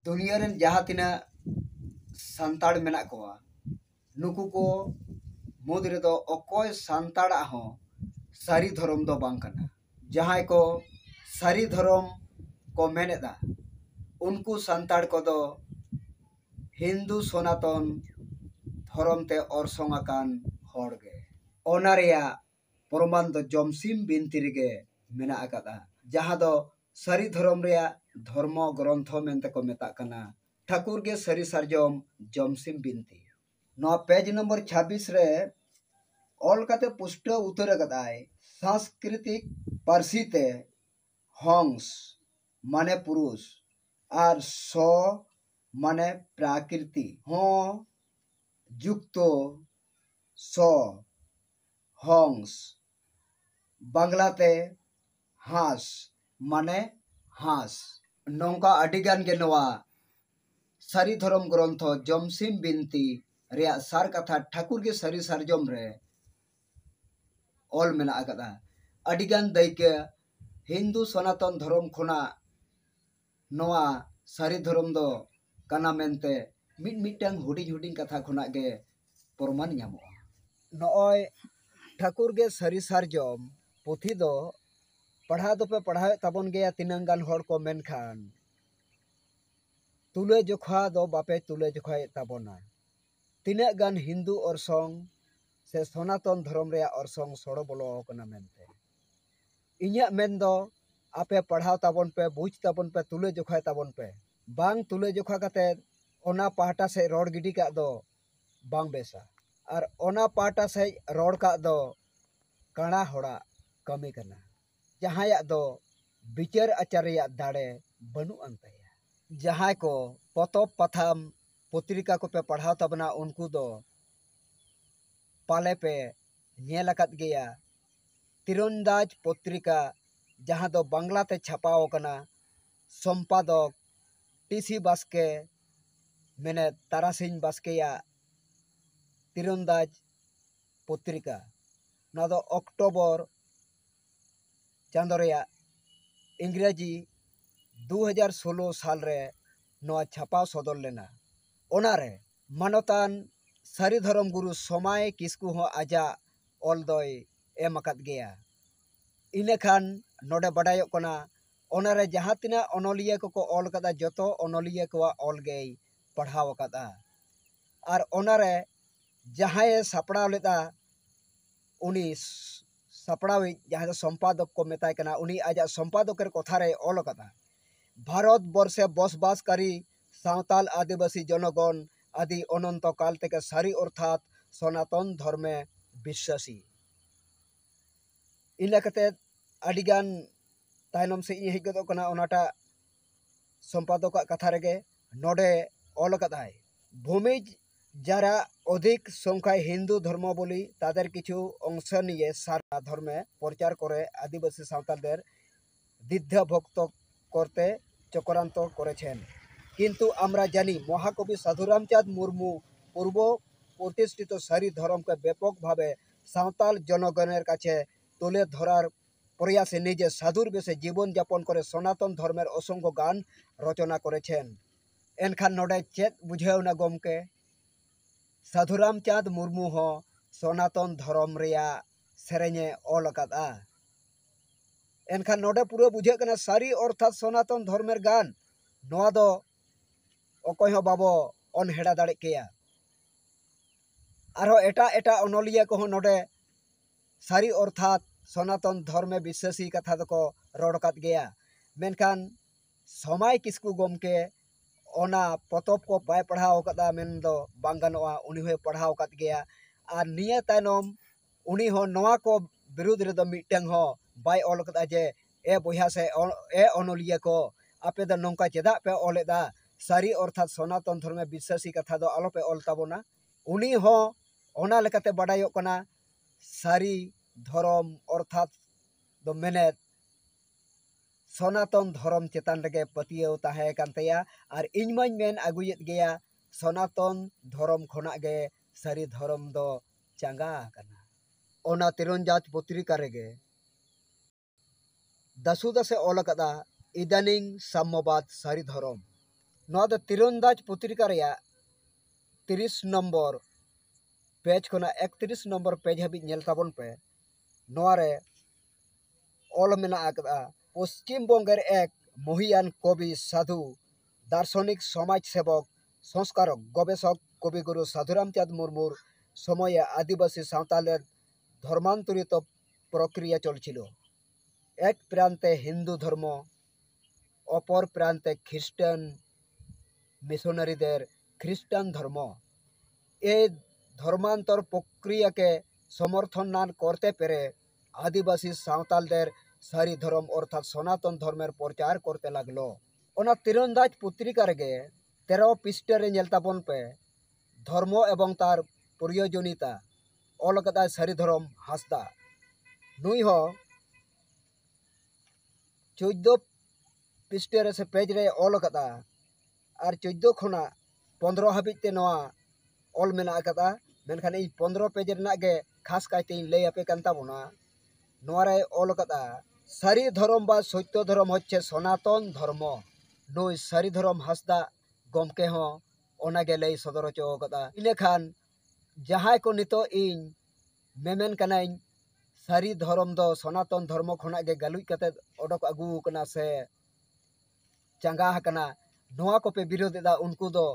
दुनिया रेन जहाँ तिना सांताड़ मेना कोआ नुकु को मुद रे दो अकोय सांताड़ा हो सारी धर्म दो बांग कना। जहाँ को सारी धर्म को मेनेदा उनको सांताड़ को दो हिंदू सनातन धर्म ते ओरसोंग आकान हर गे ओना रेया प्रमाण दो जमसिम बिनती रेगे मेना आकादा। जहाँ दो सारी धर्म रेया धर्म ग्रंथ मेनते को मेता कना ठाकुर के सारी सारजम जमसिम बिनती। नौ पेज नंबर 26 रे ऑल काते पुष्ट उतर कदाय सांस्कृतिक पारसीते हंस माने पुरुष और स माने प्राकृति हो जुक्तो स हंस बांग्लाते हास माने हास नौका अडिगान के नवा सारी धर्म ग्रंथ जमसिम बिनती रेया सार कथा ठाकुर के सारी सारजम रे ऑल मेना आकादा। अडिगान दैके हिंदू सनातन धर्म खोना नवा सारी धर्म दो काना मेनते मिटमिटang हुडिंग कथा खोना गे प्रमाण ᱧᱟᱢᱚᱜᱼᱟ। नॉय ठाकुर के सारी सारजम पुथी दो पढ़ा दो पे पढ़ाए तबन गया तिनंगान हर को मेनखान तुले जोखा दो बापे तुले जोखाए तबना तिना गान हिंदू ओरसोंग से सनातन धर्म रे ओरसोंग सड़ो बोलो कना मेनते इन्या मेन दो आपे पढ़ाओ तबन पे बुझ तबन पे तुले जोखाए तबन पे बांग तुले जोखा काते ओना पाहटा से रोड गिडी का दो बांग बेसा और ओना पाहटा से रोड का दो काना होड़ा कमी करना जहां दो विचार आचार दाड़े बनु अंतया। जहां को पतब पथाम पत्रिका को पे पढ़ाओ तबना उनको दो पाले पे नेलकत गया तीरंदाज पत्रिका जहां दो बांग्लाते छापाओ कना संपादक टीसी बास्के मेने तारासिंह बास्केया तीरंदाज पत्रिका ना दो अक्टोबर चांदो रेया इंग्रेजी 2016 साल रे नवा छापा सदर लेना ओनारे मानतान सारी धर्म गुरु समाय किस्कु हो आजा ऑल दोय एम अकाद गया। इने खान नोडे बडायो कना ओनारे जहाँ तिना अनोलिया को ऑल कदा जतो अनोलिया को ऑल गई पढ़ाव कदा और ओनारे जहाँ सापड़ा लेता उनी सापड़ावी जहाँ संपादक को मेताय कना उनी आजा संपादक कथा रे ऑल कदा भारत वर्षे बसबासकारी सावताल आदिवासी जनगण आदि अनंत काल तेके सारी अर्थात सनातन धर्मे विश्वासी इलाकते अडिगान तायनम से ये हिगदो कना ओनाटा संपादक कथा रेगे नोडे ऑल कदाय भूमिज যারা অধিক সংখ্যায় হিন্দু ধর্মাবলী তাদের কিছু অংশ নিয়ে সারা ধর্মে প্রচার করে আদিবাসী সাঁওতালদের দ্বিধাভক্ত করতে চক্রান্ত করেছেন। কিন্তু আমরা জানি মহাকবি সাধুরামচাঁদ মুর্মু পূর্ব প্রতিষ্ঠিত সারি ধর্মকে ব্যাপকভাবে সাঁওতাল জনগণের কাছে তুলে ধরার প্রয়াসে নিজে সাধুর বেশে জীবনযাপন করে সনাতন ধর্মের অসংখ্য গান রচনা করেছেন। এনখান নডে চেত বুঝাওনা গমকে साधुरामचाँद मुर्मू हो सनातन धर्म रेया सेरेंगे ऑल अकादा एनखान नोडे पूरा बुझे कना सारी अर्थात सनातन धर्मेर गान नोआ दो अकय हो बाबो अनहेड़ा दाड़े केया आरो एटा एटा अनलिया को नोडे सारी अर्थात सनातन धर्मे विश्वासी कथा दको रोड़कात गया मेनखान समाय किस्कु गमके ओना पतब को बाय पढ़ाव कदा मेन दो बांगानोआ उनी हो पढ़ाव कत गया और निया तायनम उनी हो नवा को विरुद्ध रे दो मिटंग हो बाय ऑल कदा जे ए बोया से ए अनलिया को आपे द नंका चेदा पे ऑलेदा सारी अर्थात सनातन धर्म विश्वासी कथा दो आलो पे ऑल ताबोना उनी हो ओना लेकाते बडायो कना सारी धर्म अर्थात दो मेनेत सनातन धर्म चेतान रेगे पतियो ताहे कानतेया और इनमाñ मेन आगुयेत गया सनातन धर्म खोना गे सारी धर्म दो चांगा कना ओना तिरंजाज पत्रिका रेगे दासुदा से ऑल कदा इदानिंग साम्यवाद सारी धर्म नोआ दो तीरंदाज पत्रिका रेया 30 नंबर पेज खना 31 नंबर पेज हाबी नेल ताबन पे नोआ रे ऑल मेना आकदा पश्चिम बंगेर एक महियान कवि साधु दार्शनिक समाज सेवक संस्कारक गवेषक कविगुरु साधुरामचाँद मुर्मुर समय आदिवासी सावतालेर धर्मान्तरित प्रक्रिया चलछिल। एक प्रान्ते हिंदू धर्म अपर प्रान्ते ख्रिस्टान मिशनारीदेर ख्रिस्टान धर्म ए धर्मांतर प्रक्रिया के समर्थन नान करते पेरे आदिवासी सावतालदेर सारी धर्म अर्थात सनातन धर्मेर प्रचार करते लागलो। ओना तीरंदाज पत्रिका रेगे 13 पृष्ठ रे नेल ताबन पे धर्म एवं तार प्रयोजनीयता ऑल कदा सारी धर्म हासदा नुई हो 14 पृष्ठ रे से पेज रे ऑल कदा और 14 खना 15 हाबिते नोआ ऑल मेना कदा मेनखान इ 15 पेज रना गे खास कायते लई आपे कान ताबोना नोआ रे ऑल कदा सारी धर्म बा सत्य धर्म होच्छे सनातन धर्म नुई सारी धर्म हासदा गमके हो ओनागे लई सदर हचो कदा इलेखान जहां को नितो इन मेमेन कनाइन सारी धर्म दो सनातन धर्म खना गे गालुज कते ओडक आगु कना से चंगा हकना नोआ को पे विरोध दा उनको दो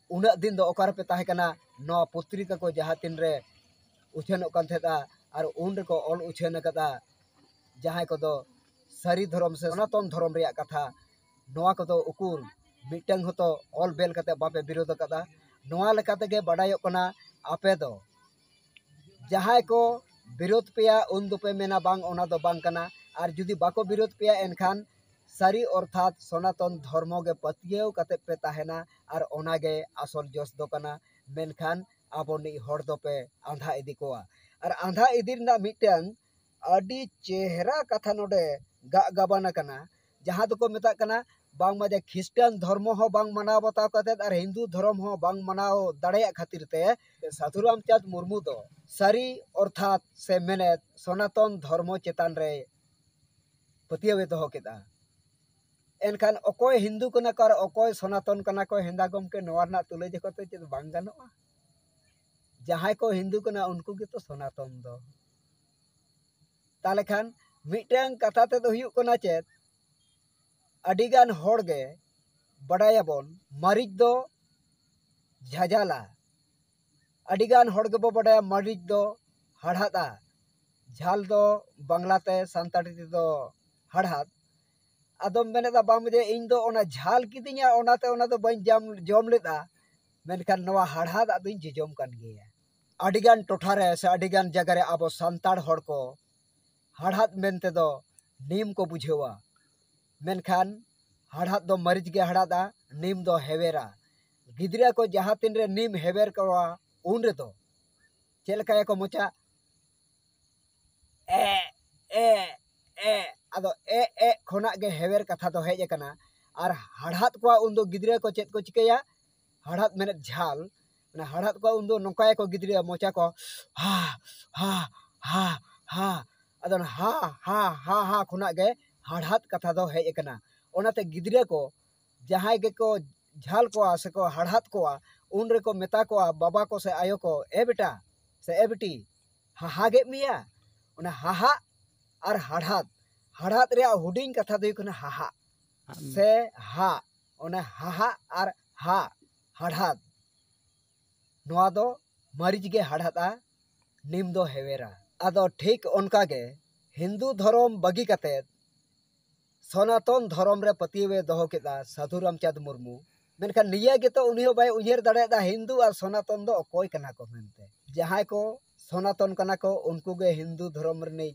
उना दिन दो ओकार पे ताहे कना नोआ पत्रिका को जहां तीन रे उछेन ओकान थेदा और उन को ऑल उछेन कदा जहां को दो सारी धर्म से सनातन धर्म रे कथा नोआ को दो उकुर मिटंग होतो ऑल बेल कते बापे विरोध कदा नोआ लेकाते गे बडायो कना आपे दो जहां को विरोध पेया उन दो पे मेना बांग ओना दो बांग कना और जुदी बाको विरोध पेया एनखान सारी अर्थात सनातन धर्म गे पतियेव कते पे ताहेना और ओनागे आसल जोस दो कना मेनखान आबोनी हर दो पे आंधा इदी कोआ और आंधा इदी ना मिटंग अडी चेहरा कथा नोडे गा गाबाना कना जहां दो को मेता कना बांग मजे ख्रिस्टान धर्म हो बांग मनाव बताव कते और हिंदू धर्म हो बांग मनाव दाड़े खातिर ते साधुरामचाँद मुर्मू दो सारी अर्थात से मेने सनातन धर्म चेतान रे पतियवे दो केदा एनखान अकोय हिंदू कना कर अकोय सनातन कना को हेंदा गमके नोआ ना तुले जकोते चेद बांग गानोआ जहां को हिंदू कना उनको गे तो सनातन दो ताले खान मिटंग कथा ते दो हुयु कना चेद अडिगान होड़गे बड़ायाबन मारिच दो झाजाला अडिगान होड़गे बो बड़ाया मारिच दो हड़हादा झाल दो बांग्लाते सांताड़ी दो हड़हाद आदम मेने दा बाम जे इन दो ओना झाल किदिया ओनाते ओना दो बन जम लेदा मेनखान नवा हड़हाद आदुन जिजम कान गया अडिगान टोठा रे से अडिगान जगह रे आबो सांताड़ होड़ को हड़हाद मेनते दो नीम को बुझेवा मेनखान हड़हाद दो मरीज गे हड़ादा नीम दो हेवेरा गिदरा को जहां तीन रे नीम हेवेर कवा उन रे दो चेलका को मोचा ए ए आदो ए खोना गे हेवेर कथा दो हेज कना और हड़हाद को उन दो गिदरा को चेत को चिकया हड़हाद मेने झाल ना हड़हाद को उन दो नोकाय को गिदरा मोचा को हा हा हा हा अदन हा हा हा हा खोना गे हड़हाद कथा दो हेज कना ओनाते गिदरा को जहां गे को झाल को से को हड़हाद को उन रे को मेता को बाबा को से आयो को ए बेटा से ए बेटी हा गे मिया ओना हा और हड़हाद हड़हाद रे हुडिंग कथा दो कना हा से हा ओना हा और हा हड़हाद नोआ दो मरीज गे हड़हादा नीम दो हेवेरा आदो ठीक उनका गे हिंदू धर्म बगी कते सनातन धर्म रे पतिवे दो केदा साधुरामचाँद मुर्मू मेनखान निया गे तो उनी हो बाय उयहर दाड़ेदा हिंदू और सनातन दो अकोय कना को मेनते जहां को सनातन कना को उनको गे हिंदू धर्म रे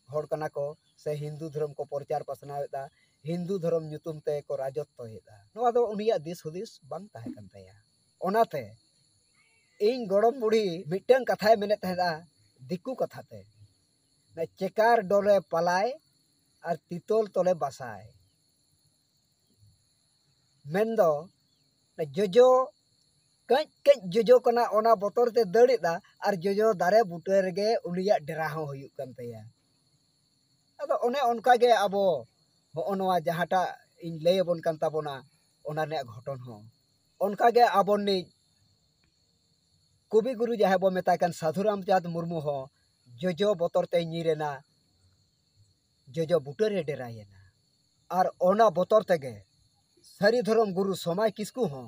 हड़ कना को से हिंदू धर्म को प्रचार पसनावेदा हिंदू धर्म ᱧᱩᱛᱩᱢ ते को राजत्व हेदा नोआ दो उनिया दिस हुदिस बांग ताहे कान ताया ओनाते इन गड़म बुढ़ी मिटन कथाय मेने तहेदा दिकू कथाते ना चेकार डोले पलाय और तितोल तोले बसाय मेंदो ना जोजो कई कई जोजो कना ओना बोतर ते दड़िदा और जोजो दारे बुटे रेगे उनिया डेरा हो हुयुक कान ताया अदो ओने ओनका गे आबो होनवा जहाटा इन लैबन कान ताबोना ओना ने घटन हो उनका गे आबोनी कवि गुरु जहाँ बो मेता कान साधु रामचांद मुर्मू हो जोजो बतर ते नीरेना जोजो बुटरे डेरायेना और ओना बतर तेगे सारी धर्म गुरु समाय किसकु हो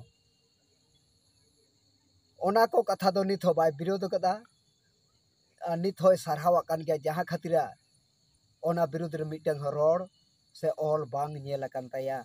ओना को कथा दो नित हो बाय विरोध कदा नित होय सारहावा कान गया जहाँ खातिरा ओना विरुद्ध रे मिटन रोड से ऑल बांग नेल कान ताया।